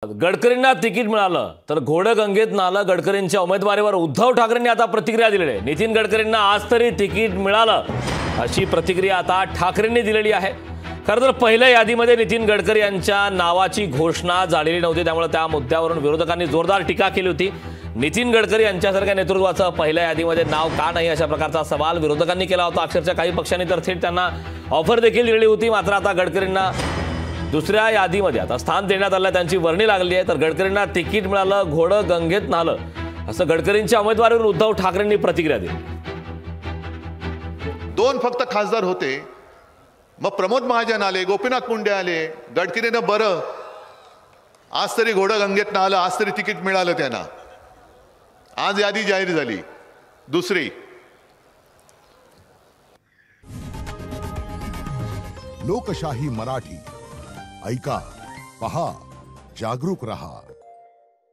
गडकरींना ticket मिळालं तर घोडगंगेत नालं. गडकरींच्या उमेदवारीवर उद्धव ठाकरेंनी आता प्रतिक्रिया दिलेली आहे. नितीन गडकरींना आज तरी तिकीट मिळालं अशी प्रतिक्रिया आता ठाकरेंनी दिलेली आहे. खरं तर पहिल्या यादीमध्ये नितीन गडकरी यांच्या नावाची घोषणा झालेली नव्हती, त्यामुळे त्या मुद्द्यावरून विरोधकांनी जोरदार टीका केली होती. नितीन गडकरी यांच्यासारख्या नेतृत्वाचं पहिल्या यादीमध्ये नाव का नाही अशा प्रकारचा सवाल विरोधकांनी केला होता. अक्षरशः काही पक्षांनी तर थेट त्यांना ऑफर देखील दिलेली होती. मात्र आता गडकरींना दुसऱ्या यादीमध्ये आता स्थान देण्यात आलं, त्यांची वर्णी लागली आहे. तर गडकरींना तिकीट मिळालं, घोडं गंगेत नालं असं गडकरींच्या उमेदवारीवर उद्धव ठाकरेंनी प्रतिक्रिया दिली. दोन फक्त खासदार होते, मग प्रमोद महाजन आले, गोपीनाथ मुंडे आले. गडकरीनं बरं आज तरी घोडं गंगेत आलं, आज तरी तिकीट मिळालं त्यांना. आज यादी जाहीर झाली दुसरी. लोकशाही मराठी ऐका, पहा, जागरूक रहा.